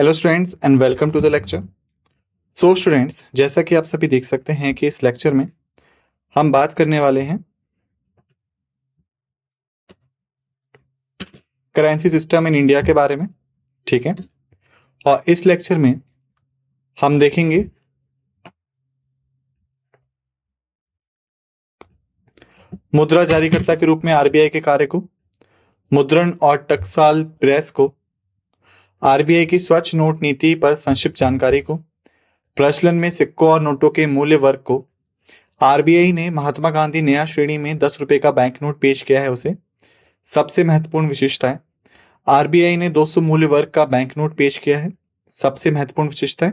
Hello students and welcome to the lecture. So students, जैसा कि आप सभी देख सकते हैं कि इस लेक्चर में हम बात करने वाले हैं करेंसी सिस्टम इन इंडिया के बारे में। ठीक है, और इस लेक्चर में हम देखेंगे मुद्रा जारीकर्ता के रूप में आरबीआई के कार्य को, मुद्रण और टकसाल प्रेस को, आरबीआई की स्वच्छ नोट नीति पर संक्षिप्त जानकारी को, प्रचलन में सिक्कों और नोटों के मूल्य वर्ग को, आरबीआई ने महात्मा गांधी नया श्रेणी में 10 रुपए का बैंक नोट पेश किया है उसे, सबसे महत्वपूर्ण विशेषताएं। आरबीआई ने 200 मूल्य वर्ग का बैंक नोट पेश किया है, सबसे महत्वपूर्ण विशेषताएं।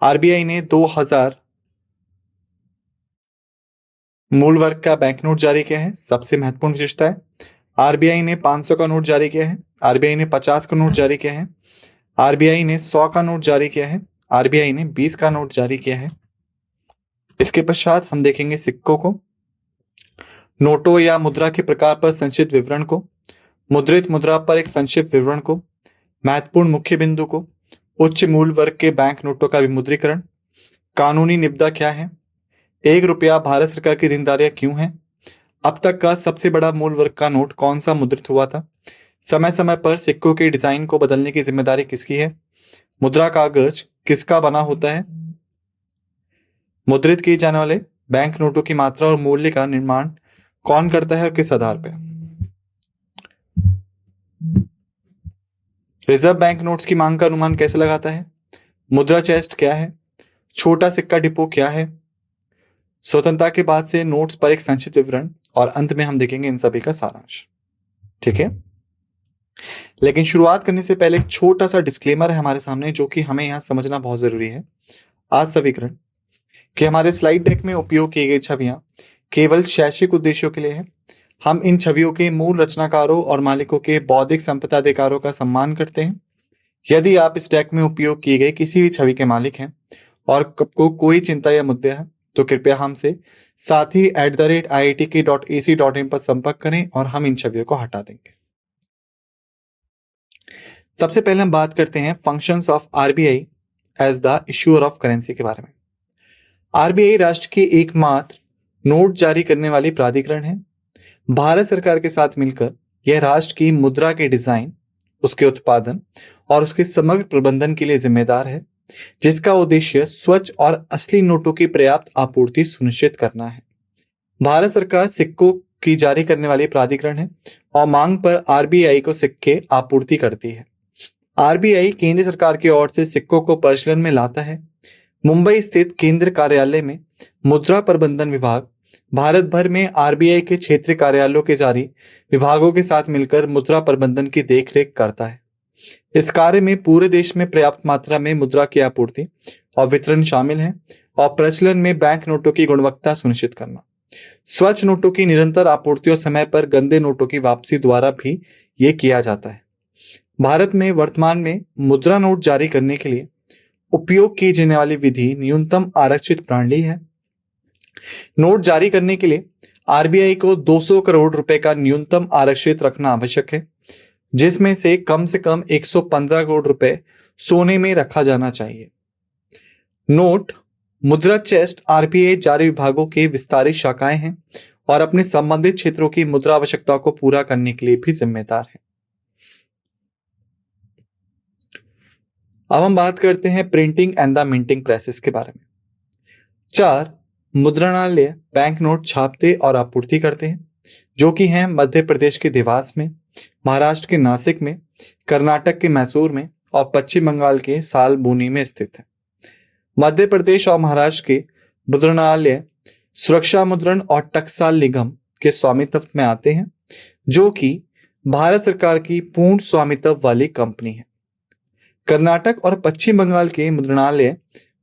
आरबीआई ने 2000 मूल वर्ग का बैंक नोट जारी किया है, सबसे महत्वपूर्ण विशेषताएं। आरबीआई ने 500 का नोट जारी किया है, आरबीआई ने 50 का नोट जारी किया है, आरबीआई ने 100 का नोट जारी किया है, आरबीआई ने 20 का नोट जारी किया है। इसके पश्चात हम देखेंगे सिक्कों को, नोटों या मुद्रा के प्रकार पर संक्षिप्त विवरण को, मुद्रित मुद्रा पर एक संक्षिप्त विवरण को, महत्वपूर्ण मुख्य बिंदु को, उच्च मूल वर्ग के बैंक नोटों का विमुद्रीकरण, कानूनी निविदा क्या है, 1 रुपया भारत सरकार की देनदारियां क्यों है, अब तक का सबसे बड़ा मूल वर्ग का नोट कौन सा मुद्रित हुआ था, समय समय पर सिक्कों के डिजाइन को बदलने की जिम्मेदारी किसकी है, मुद्रा कागज किसका बना होता है, मुद्रित किए जाने वाले बैंक नोटों की मात्रा और मूल्य का निर्माण कौन करता है और किस आधार पर, रिजर्व बैंक नोट्स की मांग का अनुमान कैसे लगाता है, मुद्रा चेस्ट क्या है, छोटा सिक्का डिपो क्या है, स्वतंत्रता के बाद से नोट्स पर एक संक्षिप्त विवरण, और अंत में हम देखेंगे इन सभी का सारांश। ठीक है, लेकिन शुरुआत करने से पहले एक छोटा सा डिस्क्लेमर है हमारे सामने जो कि हमें यहां समझना बहुत जरूरी है। आज समीकरण कि हमारे स्लाइड डेक में उपयोग की गई छवियां केवल शैक्षिक उद्देश्यों के लिए है। हम इन छवियों के मूल रचनाकारों और मालिकों के बौद्धिक संपदा अधिकारों का सम्मान करते हैं। यदि आप इस डेक में उपयोग की गई किसी भी छवि के मालिक हैं और को कोई चिंता या मुद्दे हैं तो कृपया हमसे sathi@iitk.ac.in पर संपर्क करें और हम इन छवियों को हटा देंगे। सबसे पहले हम बात करते हैं functions of RBI as the issuer of currency के बारे में। आरबीआई राष्ट्र की एकमात्र नोट जारी करने वाली प्राधिकरण है। भारत सरकार के साथ मिलकर यह राष्ट्र की मुद्रा के डिजाइन, उसके उत्पादन और उसके समग्र प्रबंधन के लिए जिम्मेदार है, जिसका उद्देश्य स्वच्छ और असली नोटों की पर्याप्त आपूर्ति सुनिश्चित करना है। भारत सरकार सिक्कों की जारी करने वाली प्राधिकरण है और मांग पर आरबीआई को सिक्के आपूर्ति करती है। आरबीआई केंद्र सरकार की ओर से सिक्कों को प्रचलन में लाता है। मुंबई स्थित केंद्र कार्यालय में मुद्रा प्रबंधन विभाग भारत भर में आरबीआई के क्षेत्रीय कार्यालयों के जारी विभागों के साथ मिलकर मुद्रा प्रबंधन की देखरेख करता है। इस कार्य में पूरे देश में पर्याप्त मात्रा में मुद्रा की आपूर्ति और वितरण शामिल है और प्रचलन में बैंक नोटों की गुणवत्ता सुनिश्चित करना, स्वच्छ नोटों की निरंतर आपूर्ति और समय पर गंदे नोटों की वापसी द्वारा भी ये किया जाता है। भारत में वर्तमान में मुद्रा नोट जारी करने के लिए उपयोग की जाने वाली विधि न्यूनतम आरक्षित प्रणाली है। नोट जारी करने के लिए आरबीआई को 200 करोड़ रुपए का न्यूनतम आरक्षित रखना आवश्यक है, जिसमें से कम 115 करोड़ रुपए सोने में रखा जाना चाहिए। नोट मुद्रा चेस्ट आरबीआई जारी विभागों के विस्तारित शाखाएं हैं और अपने संबंधित क्षेत्रों की मुद्रा आवश्यकताओं को पूरा करने के लिए भी जिम्मेदार है। अब हम बात करते हैं printing and the minting presses के बारे में। 4 मुद्रणालय बैंक नोट छापते और आपूर्ति करते हैं, जो कि हैं मध्य प्रदेश के देवास में, महाराष्ट्र के नासिक में, कर्नाटक के मैसूर में और पश्चिम बंगाल के सालबुनी में स्थित है। मध्य प्रदेश और महाराष्ट्र के मुद्रणालय सुरक्षा मुद्रण और टकसाल निगम के स्वामित्व में आते हैं, जो कि भारत सरकार की पूर्ण स्वामित्व वाली कंपनी है। कर्नाटक और पश्चिम बंगाल के मुद्रणालय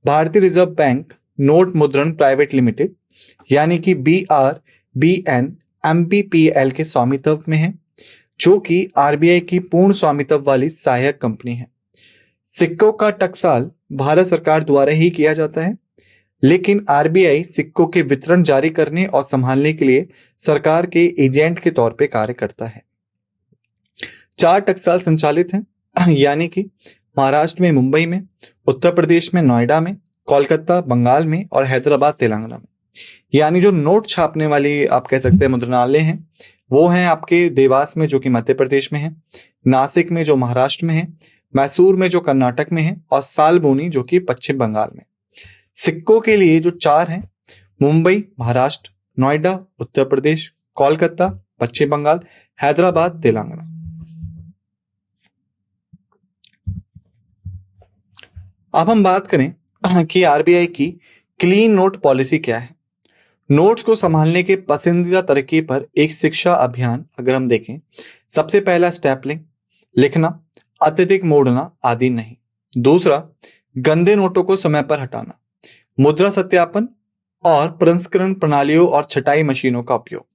भारतीय रिजर्व बैंक नोट मुद्रण प्राइवेट लिमिटेड यानी कि BRBNMPPL के स्वामित्व में है, जो कि आरबीआई की पूर्ण स्वामित्व वाली सहायक कंपनी है। सिक्कों का टकसाल भारत सरकार द्वारा ही किया जाता है, लेकिन आरबीआई सिक्कों के वितरण जारी करने और संभालने के लिए सरकार के एजेंट के तौर पर कार्य करता है। 4 टकसाल संचालित हैं, यानी कि महाराष्ट्र में मुंबई में, उत्तर प्रदेश में नोएडा में, कोलकाता बंगाल में और हैदराबाद तेलंगाना में। यानी जो नोट छापने वाली आप कह सकते हैं मुद्रणालय हैं, वो हैं आपके देवास में जो कि मध्य प्रदेश में है, नासिक में जो महाराष्ट्र में है, मैसूर में जो कर्नाटक में है और सालबोनी जो कि पश्चिम बंगाल में। सिक्कों के लिए जो चार हैं, मुंबई महाराष्ट्र, नोएडा उत्तर प्रदेश, कोलकाता पश्चिम बंगाल, हैदराबाद तेलंगाना। अब हम बात करें कि आरबीआई की क्लीन नोट पॉलिसी क्या है। नोट्स को संभालने के पसंदीदा तरीके पर एक शिक्षा अभियान अगर हम देखें, सबसे पहला स्टैपलिंग, लिखना, अत्यधिक मोड़ना आदि नहीं। दूसरा, गंदे नोटों को समय पर हटाना, मुद्रा सत्यापन और प्रसंस्करण प्रणालियों और छटाई मशीनों का उपयोग।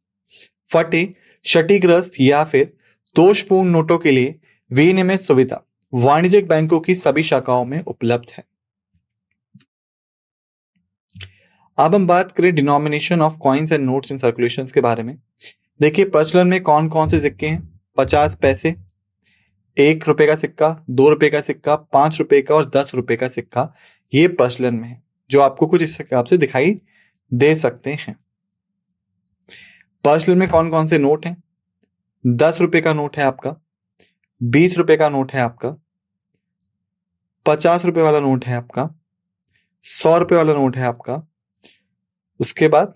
फटे, क्षतिग्रस्त या फिर दोषपूर्ण नोटों के लिए विनिमय सुविधा वाणिज्यिक बैंकों की सभी शाखाओं में उपलब्ध है। अब हम बात करें denomination of coins and notes in circulation के बारे में। देखिए प्रचलन में कौन कौन से सिक्के हैं। 50 पैसे, 1 रुपए का सिक्का, 2 रुपए का सिक्का, 5 रुपए का और 10 रुपए का सिक्का, ये प्रचलन में है, जो आपको कुछ इस हिसाब से दिखाई दे सकते हैं। प्रचलन में कौन कौन से नोट हैं। 10 रुपए का नोट है आपका, 20 रुपए का नोट है आपका, 50 रुपए वाला नोट है आपका, 100 रुपए वाला नोट है आपका, उसके बाद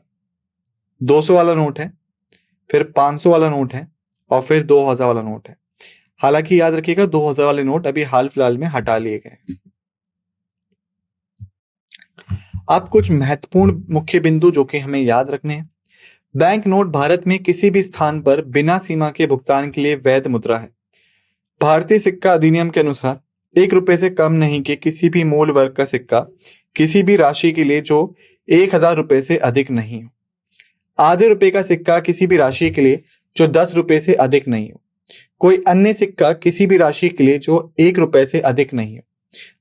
200 वाला नोट है, फिर 500 वाला नोट है और फिर 2000 वाला नोट है। हालांकि याद रखिएगा 2000 वाले नोट अभी हाल फिलहाल में हटा लिए गए। अब कुछ महत्वपूर्ण मुख्य बिंदु जो कि हमें याद रखने हैं। बैंक नोट भारत में किसी भी स्थान पर बिना सीमा के भुगतान के लिए वैध मुद्रा है। भारतीय सिक्का अधिनियम के अनुसार 1 रुपए से कम नहीं के किसी भी मूल वर्ग का सिक्का किसी भी राशि के लिए जो 1000 रुपए से अधिक नहीं हो। आधे रुपए का सिक्का किसी भी राशि के लिए जो 10 रुपए से अधिक नहीं हो। कोई अन्य सिक्का किसी भी राशि के लिए जो 1 रुपए से अधिक नहीं हो,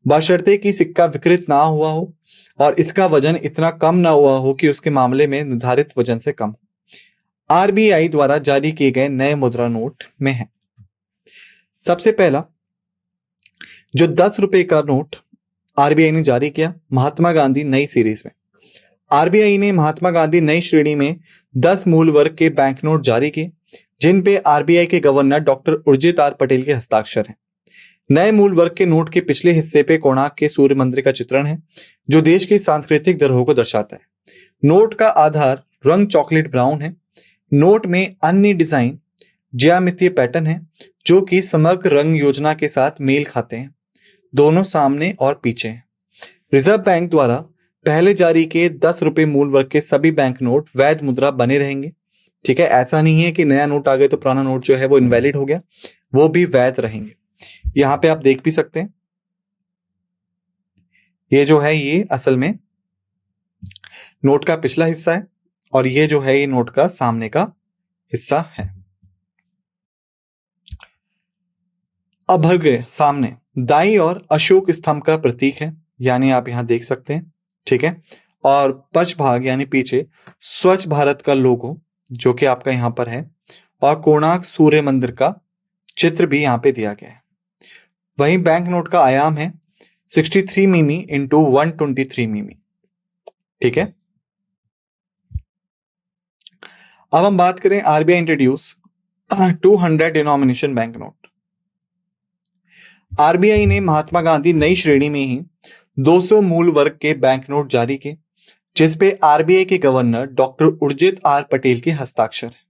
बशर्ते कि सिक्का विकृत ना हुआ हो और इसका वजन इतना कम ना हुआ हो कि उसके मामले में निर्धारित वजन से कम हो। आरबीआई द्वारा जारी किए गए नए मुद्रा नोट में है। सबसे पहला जो 10 रुपए का नोट आरबीआई ने जारी किया, महात्मा गांधी नई सीरीज में। आरबीआई ने महात्मा गांधी नई श्रेणी में 10 मूल वर्ग के बैंक नोट जारी किए, जिन पे आरबीआई के governor doctor Urjit R Patel के हस्ताक्षर हैं। नए मूल वर्ग के नोट के पिछले हिस्से पे कोणार्क के सूर्य मंदिर का चित्रण है, जो देश की सांस्कृतिक धरोहर को दर्शाता है। नोट का आधार रंग चॉकलेट ब्राउन है। नोट में अन्य डिजाइन ज्यामितीय पैटर्न है जो कि समग्र रंग योजना के साथ मेल खाते हैं, दोनों सामने और पीछे हैं। रिजर्व बैंक द्वारा पहले जारी किए 10 रुपए मूल वर्ग के सभी बैंक नोट वैध मुद्रा बने रहेंगे। ठीक है, ऐसा नहीं है कि नया नोट आ गया तो पुराना नोट जो है वो इनवैलिड हो गया, वो भी वैध रहेंगे। यहां पे आप देख भी सकते हैं, ये जो है ये असल में नोट का पिछला हिस्सा है और ये जो है ये नोट का सामने का हिस्सा है। अब भर गए सामने दाई और अशोक स्तंभ का प्रतीक है, यानी आप यहां देख सकते हैं। ठीक है, और पश्च भाग यानी पीछे स्वच्छ भारत का लोगो जो कि आपका यहां पर है और कोणार्क सूर्य मंदिर का चित्र भी यहां पे दिया गया है। वहीं बैंक नोट का आयाम है 63 मिमी इंटू 123 मिमी। ठीक है, अब हम बात करें RBI introduce 200 denomination bank note. RBI ने महात्मा गांधी नई श्रेणी में ही 200 मूल वर्ग के बैंक नोट जारी किए, जिसपे आरबीआई के governor doctor Urjit R Patel के हस्ताक्षर है।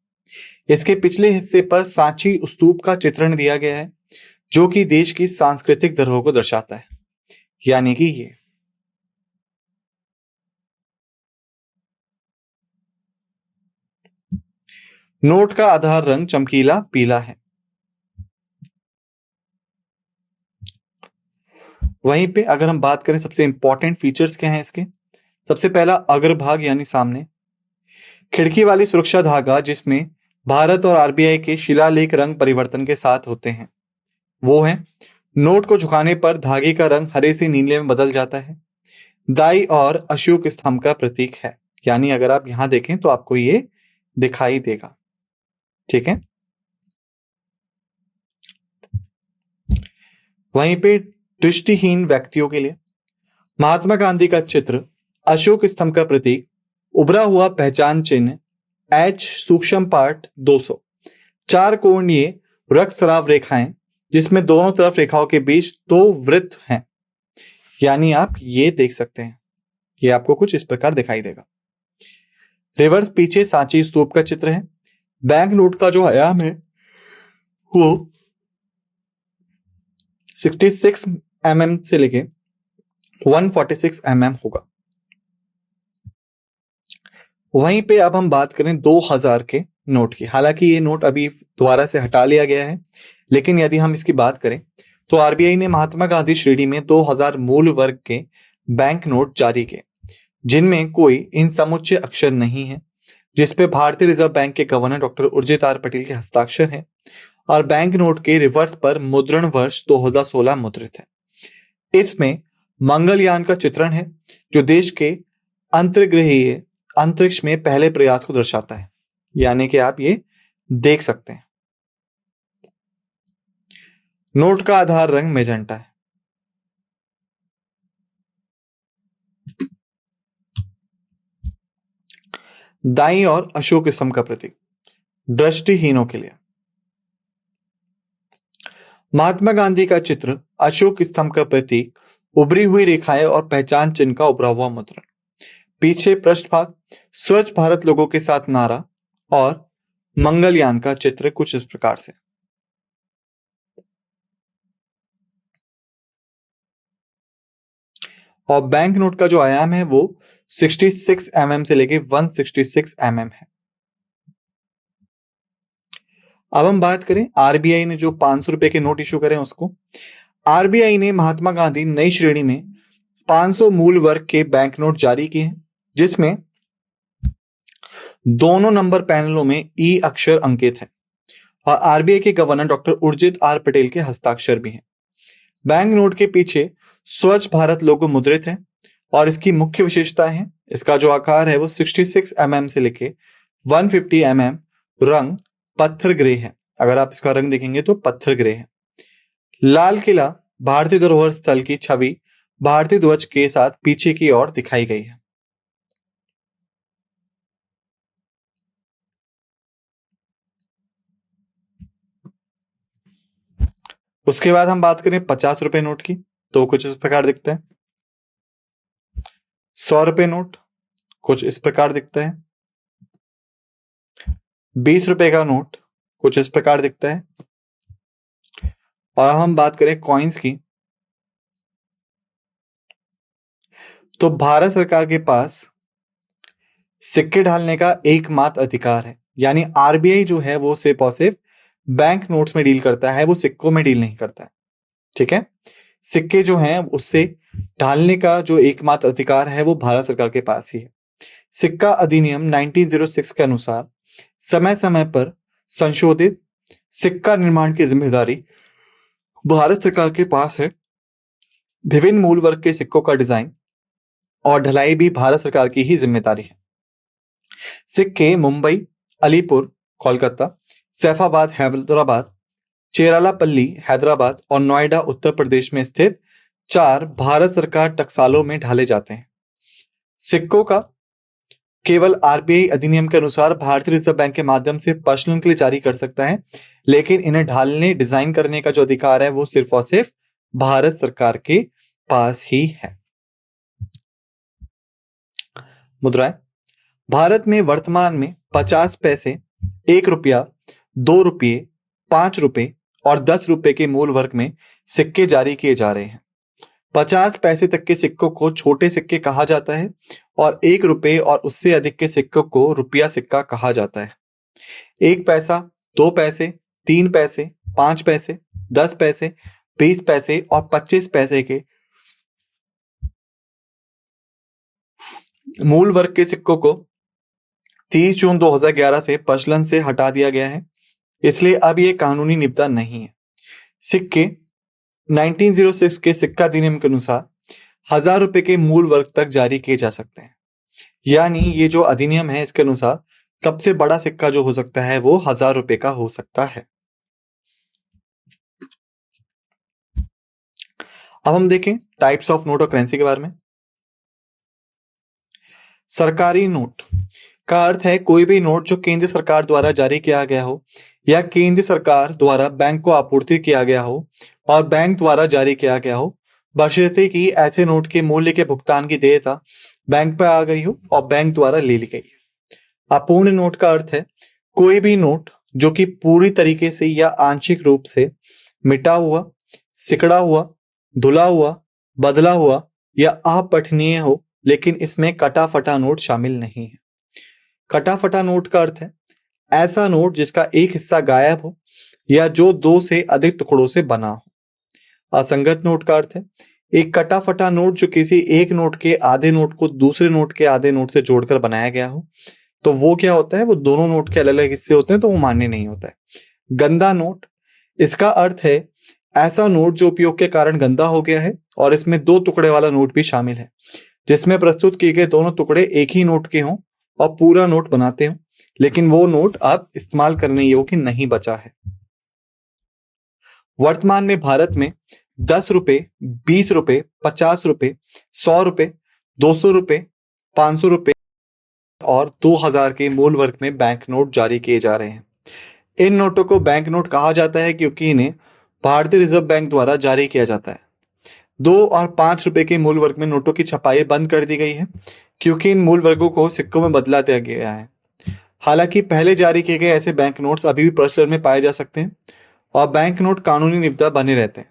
इसके पिछले हिस्से पर सांची स्तूप का चित्रण दिया गया है, जो कि देश की सांस्कृतिक धरोहर को दर्शाता है, यानी कि ये। नोट का आधार रंग चमकीला पीला है। वहीं पे अगर हम बात करें सबसे इंपॉर्टेंट फीचर्स क्या हैं इसके, सबसे पहला अग्रभाग यानी सामने खिड़की वाली सुरक्षा धागा, जिसमें भारत और आरबीआई के शिलालेख रंग परिवर्तन के साथ होते हैं, वो है। नोट को झुकाने पर धागे का रंग हरे से नीले में बदल जाता है। दाई और अशोक स्तंभ का प्रतीक है, यानी अगर आप यहां देखें तो आपको ये दिखाई देगा। ठीक है, वहीं पे दृष्टिहीन व्यक्तियों के लिए। महात्मा गांधी का चित्र, अशोक स्तंभ का प्रतीक, उभरा हुआ पहचान चिन्ह, एच सूक्ष्म पाठ 200, चार कोणीय रक्तस्राव रेखाएं जिसमें दोनों तरफ रेखाओं के बीच दो वृत्त हैं। यानी आप ये देख सकते हैं, ये आपको कुछ इस प्रकार दिखाई देगा। रिवर्स पीछे सांची स्तूप का चित्र है। बैंक नोट का जो आयाम है वो 66 mm से लेके 146 mm होगा। वहीं पे अब हम बात करें 2000 के नोट की। हालांकि ये नोट अभी दोबारा से हटा लिया गया है, लेकिन यदि हम इसकी बात करें तो आरबीआई ने महात्मा गांधी श्रेणी में 2000 मूल वर्ग के बैंक नोट जारी किए, जिनमें कोई इन समुच्चय अक्षर नहीं है, जिसपे भारतीय रिजर्व बैंक के governor doctor Urjit R Patel के हस्ताक्षर हैं और बैंक नोट के रिवर्स पर मुद्रण वर्ष 2016 मुद्रित है। इसमें मंगलयान का चित्रण है जो देश के अंतर्ग्रहीय अंतरिक्ष में पहले प्रयास को दर्शाता है। यानी कि आप ये देख सकते हैं। नोट का आधार रंग मेजेंटा है। दाईं ओर अशोक स्तंभ का प्रतीक, दृष्टिहीनों के लिए। महात्मा गांधी का चित्र, अशोक स्तंभ का प्रतीक, उभरी हुई रेखाएं और पहचान चिन्ह का उभरा हुआ मुद्रण। पीछे पृष्ठभाग, स्वच्छ भारत लोगों के साथ नारा और मंगलयान का चित्र कुछ इस प्रकार से। और बैंक नोट का जो आयाम है वो 66 mm से लेके 166 mm है। अब हम बात करें आरबीआई ने जो 500 रुपए के नोट इशू करे उसको। आरबीआई ने महात्मा गांधी नई श्रेणी में 500 मूल वर्ग के बैंक नोट जारी किए हैं, जिसमें दोनों नंबर पैनलों में ई अक्षर अंकित है और आरबीआई के governor doctor Urjit R Patel के हस्ताक्षर भी हैं। बैंक नोट के पीछे स्वच्छ भारत लोगो मुद्रित है और इसकी मुख्य विशेषता है, इसका जो आकार है वो 66 mm से लेके 150 mm, रंग पत्थर ग्रे है। अगर आप इसका रंग देखेंगे तो पत्थर ग्रे है। लाल किला भारतीय धरोहर स्थल की छवि भारतीय ध्वज के साथ पीछे की ओर दिखाई गई है। उसके बाद हम बात करें 50 रुपए नोट की, तो कुछ इस प्रकार दिखता है। 100 रुपए नोट कुछ इस प्रकार दिखता है। 20 रुपए का नोट कुछ इस प्रकार दिखता है। और हम बात करें कॉइन्स की, तो भारत सरकार के पास सिक्के ढालने का एकमात्र अधिकार है। यानी आरबीआई जो है वो सिर्फ और सिर्फ बैंक नोट्स में डील करता है, वो सिक्कों में डील नहीं करता है। ठीक है, सिक्के जो हैं उससे ढालने का जो एकमात्र अधिकार है वो भारत सरकार के पास ही है। सिक्का अधिनियम 1906 के अनुसार समय समय पर संशोधित सिक्का निर्माण की जिम्मेदारी भारत सरकार के पास है। विभिन्न मूल वर्ग के सिक्कों का डिजाइन और ढलाई भी भारत सरकार की ही जिम्मेदारी है। सिक्के मुंबई, अलीपुर कोलकाता, सैफाबाद हैदराबाद, चेरालापल्ली हैदराबाद और नोएडा उत्तर प्रदेश में स्थित 4 भारत सरकार टकसालों में ढाले जाते हैं। सिक्कों का केवल आरबीआई अधिनियम के अनुसार भारतीय रिजर्व बैंक के माध्यम से प्रचलन के लिए जारी कर सकता है, लेकिन इन्हें ढालने डिजाइन करने का जो अधिकार है वो सिर्फ और सिर्फ भारत सरकार के पास ही है। मुद्राएं भारत में वर्तमान में 50 पैसे, 1 रुपया, 2 रुपये, 5 रुपए और 10 रुपए के मूल वर्ग में सिक्के जारी किए जा रहे हैं। 50 पैसे तक के सिक्कों को छोटे सिक्के कहा जाता है और 1 रुपए और उससे अधिक के सिक्कों को रुपया सिक्का कहा जाता है। 1 पैसा, 2 पैसे, 3 पैसे, 5 पैसे, 10 पैसे, 20 पैसे और 25 पैसे के मूल वर्ग के सिक्कों को 30 जून 2011 से प्रचलन से हटा दिया गया है, इसलिए अब यह कानूनी निविदा नहीं है। सिक्के 1906 के सिक्का अधिनियम के अनुसार 1000 रुपए के मूल वर्ग तक जारी किए जा सकते हैं। यानी ये जो अधिनियम है इसके अनुसार सबसे बड़ा सिक्का जो हो सकता है वो 1000 रुपए का हो सकता है। अब हम देखें टाइप्स ऑफ नोट और करेंसी के बारे में। सरकारी नोट का अर्थ है कोई भी नोट जो केंद्र सरकार द्वारा जारी किया गया हो या केंद्र सरकार द्वारा बैंक को आपूर्ति किया गया हो और बैंक द्वारा जारी किया गया हो, बशर्ते कि ऐसे नोट के मूल्य के भुगतान की देयता बैंक पर आ गई हो और बैंक द्वारा ले ली गई है। अपूर्ण नोट का अर्थ है कोई भी नोट जो कि पूरी तरीके से या आंशिक रूप से मिटा हुआ, सिकड़ा हुआ, धुला हुआ, बदला हुआ या अपठनीय हो, लेकिन इसमें कटा फटा नोट शामिल नहीं है। कटा फटा नोट का अर्थ है ऐसा नोट जिसका एक हिस्सा गायब हो या जो दो से अधिक टुकड़ों से बना हो। असंगत नोट का अर्थ है एक कटा फटा नोट जो किसी एक नोट के आधे नोट को दूसरे नोट के आधे नोट से जोड़कर बनाया गया हो, तो वो क्या होता है, वो दोनों नोट के अलग अलग हिस्से होते हैं, तो वो मान्य नहीं होता है। गंदा नोट, इसका अर्थ है ऐसा नोट जो उपयोग के कारण गंदा हो गया है और इसमें दो टुकड़े वाला नोट भी शामिल है, जिसमें प्रस्तुत किए गए दोनों टुकड़े एक ही नोट के हों और पूरा नोट बनाते हो, लेकिन वो नोट अब इस्तेमाल करने योग्य नहीं बचा है। वर्तमान में भारत में 10 रुपए, 20 रुपए, 50 रुपए, 100 रुपए, 200 रुपए, 500 रुपए और 2000 के मूल वर्ग में बैंक नोट जारी किए जा रहे हैं। इन नोटों को बैंक नोट कहा जाता है क्योंकि इन्हें भारतीय रिजर्व बैंक द्वारा जारी किया जाता है। 2 और 5 रुपए के मूल वर्ग में नोटों की छपाई बंद कर दी गई है क्योंकि इन मूल वर्गों को सिक्कों में बदला दिया गया है। हालांकि पहले जारी किए गए ऐसे बैंक नोट्स अभी भी प्रचलन में पाए जा सकते हैं और बैंक नोट कानूनी निविदा बने रहते हैं।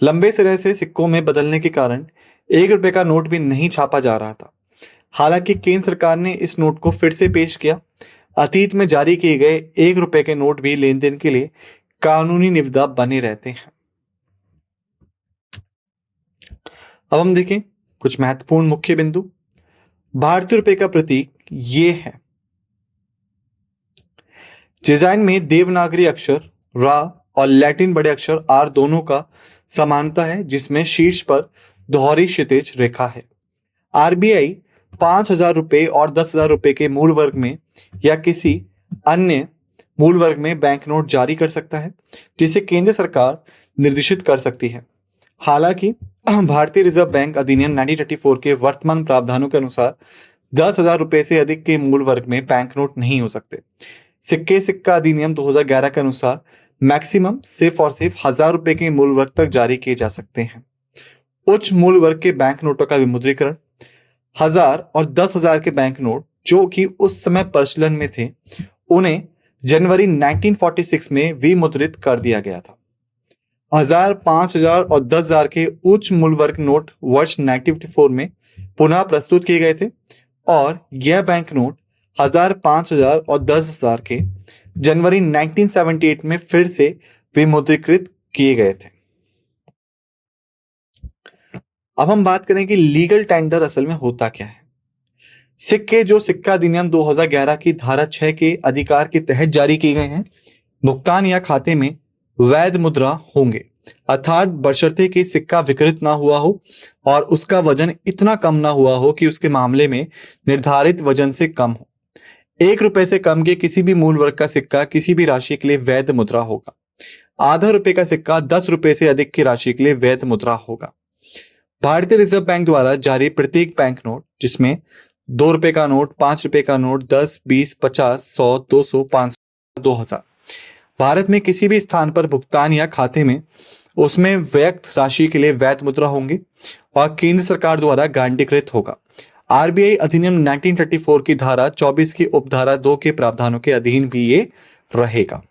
लंबे समय से सिक्कों में बदलने के कारण 1 रुपए का नोट भी नहीं छापा जा रहा था। हालांकि केंद्र सरकार ने इस नोट को फिर से पेश किया। अतीत में जारी किए गए 1 रुपए के नोट भी लेन देन के लिए कानूनी निविदा बने रहते हैं। अब हम देखें कुछ महत्वपूर्ण मुख्य बिंदु। भारतीय रुपए का प्रतीक ये है। डिजाइन में देवनागरी अक्षर रा और लैटिन बड़े अक्षर आर दोनों का समानता है, जिसमें शीर्ष पर दोहरी क्षैतिज रेखा है। आरबीआई 5,000 रुपए और 10,000 रुपए के मूल वर्ग में या किसी अन्य मूल वर्ग में बैंक नोट जारी कर सकता है, जिसे केंद्र सरकार निर्देशित कर सकती है। हालांकि भारतीय रिजर्व बैंक अधिनियम 1934 के वर्तमान प्रावधानों के अनुसार 10,000 रुपए से अधिक के मूल वर्ग में बैंक नोट नहीं हो सकते। सिक्का अधिनियम 2011 के अनुसार मैक्सिमम सिर्फ और सिर्फ 1,000 रुपए के मूल वर्ग तक जारी किए जा सकते हैं। उच्च मूल वर्ग के बैंक नोटों का विमुद्रीकरण 1,000 और 10,000 के बैंक नोट जो कि उस समय प्रचलन में थे, उन्हें जनवरी 1946 में विमुद्रित कर दिया गया था। 1,000, 5,000 और 10,000 के उच्च मूल वर्ग नोट वर्ष 1954 में पुनः प्रस्तुत किए गए थे और यह बैंक नोट 1,000, 5,000 और 10,000 के जनवरी 1978 में फिर से विमुद्रीकृत किए गए थे। अब हम बात करें कि लीगल टेंडर असल में होता क्या है। सिक्के जो सिक्का अधिनियम 2011 की धारा 6 के अधिकार के तहत जारी किए गए हैं, भुगतान या खाते में वैध मुद्रा होंगे, अर्थात बशर्ते कि सिक्का विकृत ना हुआ हो और उसका वजन इतना कम ना हुआ हो कि उसके मामले में निर्धारित वजन से कम हो। 1 रुपए से कम के किसी भी मूल वर्ग का सिक्का किसी भी राशि के लिए वैध मुद्रा होगा। आधा रुपए का सिक्का 10 रुपए से अधिक की राशि के लिए वैध मुद्रा होगा। भारतीय रिजर्व बैंक द्वारा जारी प्रत्येक बैंक नोट, जिसमें 2 रुपए का नोट, 5 रुपए का नोट, 10, 20, 50, 100, 200, 500, 2,000, भारत में किसी भी स्थान पर भुगतान या खाते में उसमें व्यक्त राशि के लिए वैध मुद्रा होंगे और केंद्र सरकार द्वारा गारंटीकृत होगा। आरबीआई अधिनियम 1934 की धारा 24 की उपधारा 2 के प्रावधानों के अधीन भी ये रहेगा।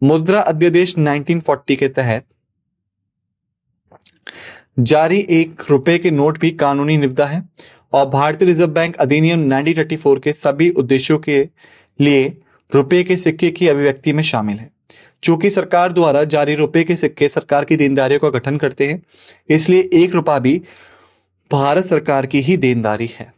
मुद्रा अध्यादेश 1940 के तहत जारी 1 रुपए के नोट भी कानूनी निविदा है और भारतीय रिजर्व बैंक अधिनियम 1934 के सभी उद्देश्यों के लिए रुपए के सिक्के की अभिव्यक्ति में शामिल है। चूंकि सरकार द्वारा जारी रुपए के सिक्के सरकार की देनदारियों का गठन करते हैं, इसलिए 1 रुपया भी भारत सरकार की ही देनदारी है।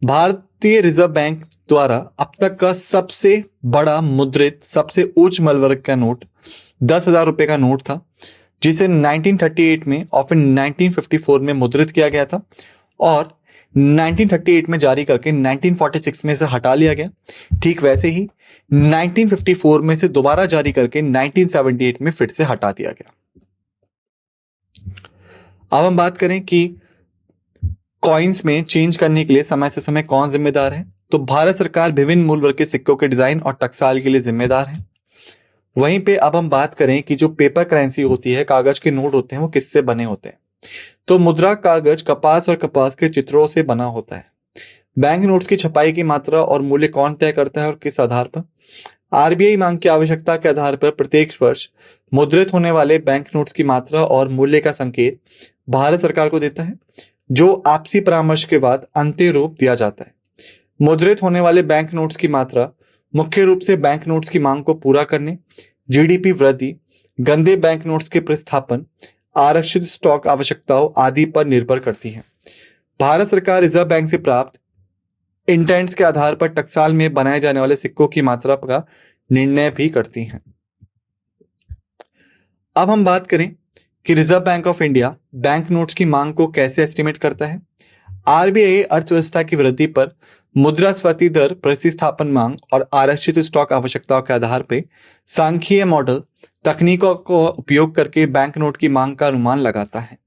भारतीय रिजर्व बैंक द्वारा अब तक का सबसे बड़ा मुद्रित सबसे उच्च मूल्य वर्ग का नोट 10,000 रुपए का नोट था, जिसे 1938 में और फिर 1954 में मुद्रित किया गया था और 1938 में जारी करके 1946 में इसे हटा लिया गया। ठीक वैसे ही 1954 में से दोबारा जारी करके 1978 में फिर से हटा दिया गया। अब हम बात करें कि कॉइन्स में चेंज करने के लिए समय से समय कौन जिम्मेदार है, तो भारत सरकार विभिन्न मूल वर्ग के सिक्कों के डिजाइन और टकसाल के लिए जिम्मेदार है। वहीं पे अब हम बात करें कि जो पेपर करेंसी होती है, कागज के नोट होते हैं, वो किससे बने होते हैं, तो मुद्रा कागज कपास और कपास के चित्रों से बना होता है। बैंक नोट्स की छपाई की मात्रा और मूल्य कौन तय करता है और किस आधार पर? आरबीआई मांग की आवश्यकता के आधार पर प्रत्येक वर्ष मुद्रित होने वाले बैंक नोट्स की मात्रा और मूल्य का संकेत भारत सरकार को देता है, जो आपसी परामर्श के बाद अंतिम रूप दिया जाता है। मुद्रित होने वाले बैंक नोट्स की मात्रा मुख्य रूप से बैंक नोट्स की मांग को पूरा करने, जीडीपी वृद्धि, गंदे बैंक नोट्स के प्रतिस्थापन, आरक्षित स्टॉक आवश्यकताओं आदि पर निर्भर करती है। भारत सरकार रिजर्व बैंक से प्राप्त इंटेंट्स के आधार पर टकसाल में बनाए जाने वाले सिक्कों की मात्रा का निर्णय भी करती है। अब हम बात करें कि reserve bank of India bank notes की मांग को कैसे एस्टिमेट करता है। आरबीआई अर्थव्यवस्था की वृद्धि पर मुद्रास्फीति दर, प्रतिस्थापन मांग और आरक्षित स्टॉक आवश्यकताओं के आधार पर सांख्यिकीय मॉडल तकनीकों को उपयोग करके बैंक नोट की मांग का अनुमान लगाता है।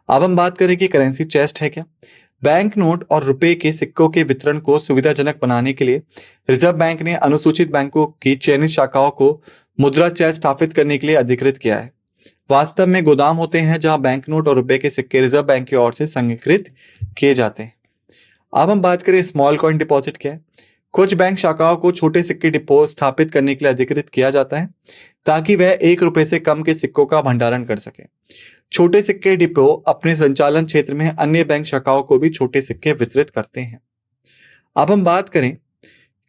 अब हम बात करें कि करेंसी चेस्ट है क्या। बैंक नोट और रुपए के सिक्कों के वितरण को सुविधाजनक बनाने के लिए रिजर्व बैंक ने अनुसूचित बैंकों की चयनित शाखाओं को मुद्रा चेस्ट स्थापित करने के लिए अधिकृत किया है। वास्तव में गोदाम होते हैं जहां बैंक नोट और रुपए के सिक्के रिजर्व बैंक की ओर से संग्रहित किए जाते हैं। अब हम बात करें स्मॉल कॉइन डिपॉजिट क्या है। कुछ बैंक शाखाओं को छोटे सिक्के डिपो स्थापित करने के लिए अधिकृत किया जाता है ताकि वह ₹1 से कम के सिक्कों का भंडारण कर सके। छोटे सिक्के डिपो अपने संचालन क्षेत्र में अन्य बैंक शाखाओं को भी छोटे सिक्के वितरित करते हैं। अब हम बात करें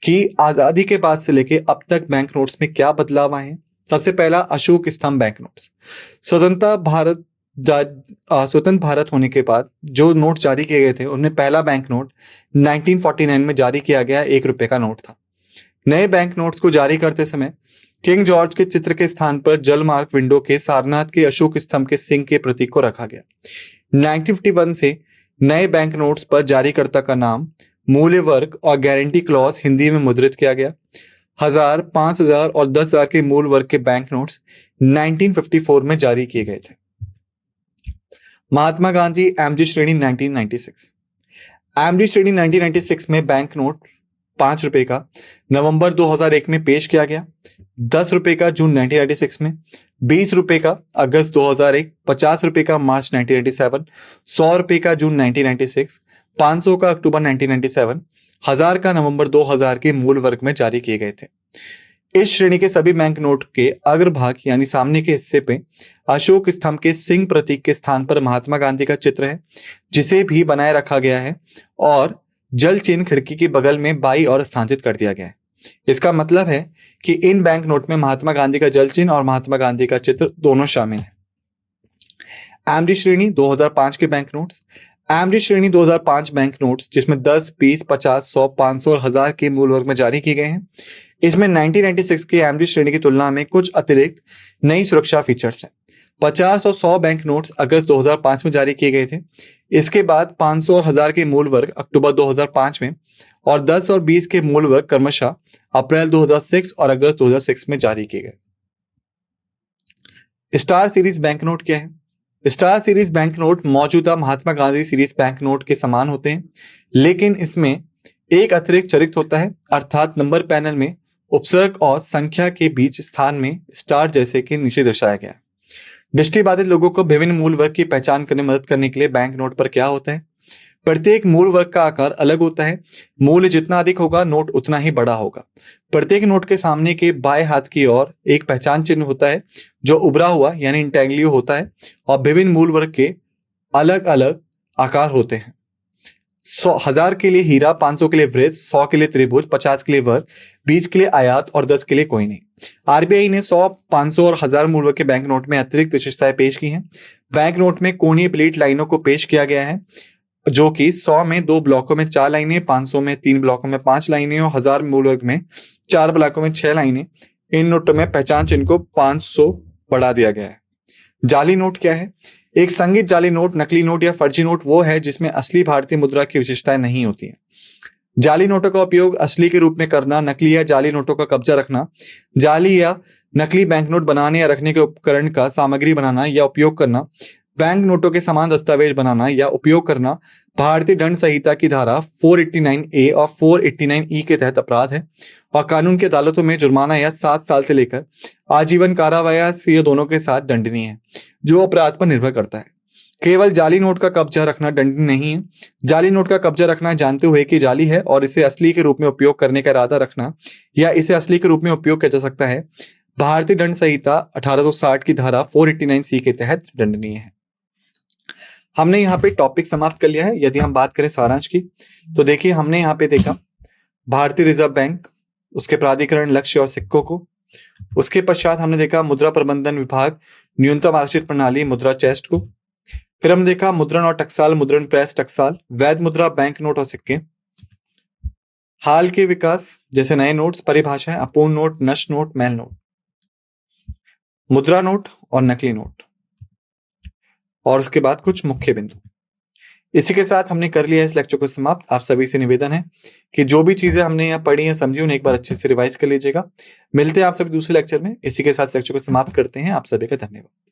कि आजादी के बाद से लेकर अब तक बैंक नोट्स में क्या बदलाव आए हैं। सबसे पहला अशोक स्तंभ बैंक नोट्स। स्वतंत्र भारत होने के बाद जो नोट जारी किए गए थे, उनमें पहला बैंक नोट 1949 में जारी किया गया ₹1 का नोट था। नए बैंक नोट्स को जारी करते समय किंग जॉर्ज के चित्र के स्थान पर जलमार्ग विंडो के सारनाथ के अशोक स्तंभ के सिंह के प्रतीक को रखा गया। 1951 से नए बैंक नोट्स पर जारीकर्ता का नाम, मूल्य वर्ग और गारंटी क्लॉज हिंदी में मुद्रित किया गया। 1000, 5000 और 10,000 के मूल वर्ग के बैंक नोट्स 1954 में जारी किए गए थे। महात्मा गांधी एमजी श्रेणी 1996। एमडी श्रेणी 1996 में बैंक नोट ₹5 का नवंबर 2001 में पेश किया गया, ₹10 का जून 1996 में, ₹20 का अगस्त 2001, ₹50 का मार्च 1997, ₹100 का जून 1996, 500 का अक्टूबर 1997, 1000 का नवंबर 2000 के मूल वर्ग में जारी किए गए थे। इस श्रेणी के सभी बैंक नोट के अग्रभाग यानी सामने के हिस्से पे अशोक स्तंभ के सिंह प्रतीक के स्थान पर महात्मा गांधी का चित्र है, जिसे भी बनाए रखा गया है और जल चिन्ह खिड़की के बगल में बाईं ओर स्थानांतरित कर दिया गया है। इसका मतलब है कि इन बैंक नोट में महात्मा गांधी का जल चिन्ह और महात्मा गांधी का चित्र दोनों शामिल है। एमडी श्रेणी 2005 के बैंक नोट्स। एमडी श्रेणी 2005 बैंक नोट्स जिसमें 10, 20, 50, 100, 500 और 1000 के मूल वर्ग में जारी किए गए हैं। इसमें 1996 के एमडी श्रेणी की तुलना में कुछ अतिरिक्त नई सुरक्षा फीचर्स हैं। 50 और 100 बैंक नोट्स अगस्त 2005 में जारी किए गए थे। इसके बाद 500 और 1000 के मूल वर्ग अक्टूबर 2005 में और 10 और 20 के मूल वर्ग क्रमशः अप्रैल 2006 और अगस्त 2006 में जारी किए गए। स्टार सीरीज बैंक नोट क्या है? स्टार सीरीज बैंक नोट मौजूदा Mahatma Gandhi series bank note के समान होते हैं, लेकिन इसमें एक अतिरिक्त चरित्र होता है, अर्थात नंबर पैनल में उपसर्ग और संख्या के बीच स्थान में स्टार जैसे के नीचे दर्शाया गया है। दृष्टिबाधित लोगों को विभिन्न मूल वर्ग की पहचान करने में मदद करने के लिए बैंक नोट पर क्या होता है? प्रत्येक मूल वर्ग का आकार अलग होता है। मूल्य जितना अधिक होगा, नोट उतना ही बड़ा होगा। प्रत्येक नोट के सामने के बाएं हाथ की ओर एक पहचान चिन्ह होता है जो उभरा हुआ यानी इंटेग्लियो होता है और विभिन्न मूल वर्ग के अलग अलग आकार होते हैं। 1000 के लिए हीरा, 500 के लिए वृत्त, 100 के लिए त्रिभुज, 50 के लिए वर्ग, 20 के लिए आयत और 10 के लिए कोई नहीं। आरबीआई ने 100, 500 और 1000 मूल वर्ग के बैंक नोट में अतिरिक्त विशेषताएं पेश की हैं। बैंक नोट में कोणीय प्लेट लाइनों को पेश किया गया है, जो कि 100 में 2 ब्लॉकों में 4 लाइनें, 500 में 3 ब्लॉकों में 5 लाइनें और 1000 मूल वर्ग में 4 ब्लॉकों में 6 लाइनें। इन नोटों में पहचान चिन्ह को 500 बढ़ा दिया गया है। जाली नोट क्या है? एक संगित जाली नोट, नकली नोट या फर्जी नोट वो है जिसमें असली भारतीय मुद्रा की विशेषताएं नहीं होती हैं। जाली नोटों का उपयोग असली के रूप में करना, नकली या जाली नोटों का कब्जा रखना, जाली या नकली बैंकनोट बनाने या रखने के उपकरण का सामग्री बनाना या उपयोग करना, बैंक नोटों के समान दस्तावेज बनाना या उपयोग करना भारतीय दंड संहिता की धारा 489A और 489E के तहत अपराध है और कानून की अदालतों में जुर्माना या 7 साल से लेकर आजीवन कारावास या दोनों के साथ दंडनीय है, जो अपराध पर निर्भर करता है। केवल जाली नोट का कब्जा रखना दंडनीय नहीं है। जाली नोट का कब्जा रखना जानते हुए कि जाली है और इसे असली के रूप में उपयोग करने का इरादा रखना या इसे असली के रूप में उपयोग किया जा सकता है, भारतीय दंड संहिता 1860 की धारा 489C के तहत दंडनीय है। हमने यहाँ पे टॉपिक समाप्त कर लिया है। यदि हम बात करें सारांश की, तो देखिए हमने यहाँ पे देखा भारतीय रिजर्व बैंक, उसके प्राधिकरण, लक्ष्य और सिक्कों को। उसके पश्चात हमने देखा मुद्रा प्रबंधन विभाग, न्यूनतम आरक्षित प्रणाली, मुद्रा चेस्ट को। फिर हमने देखा मुद्रण और टकसाल, मुद्रण प्रेस, टकसाल, वैध मुद्रा, बैंक नोट और सिक्के, हाल के विकास जैसे नए नोट्स, परिभाषाएं, अपूर्ण नोट, नष्ट नोट, मैल नोट, मुद्रा नोट और नकली नोट, और उसके बाद कुछ मुख्य बिंदु। इसी के साथ हमने कर लिया इस लेक्चर को समाप्त। आप सभी से निवेदन है कि जो भी चीजें हमने यहाँ पढ़ी हैं, समझी, उन्हें एक बार अच्छे से रिवाइज कर लीजिएगा। मिलते हैं आप सभी दूसरे लेक्चर में। इसी के साथ लेक्चर को समाप्त करते हैं। आप सभी का धन्यवाद।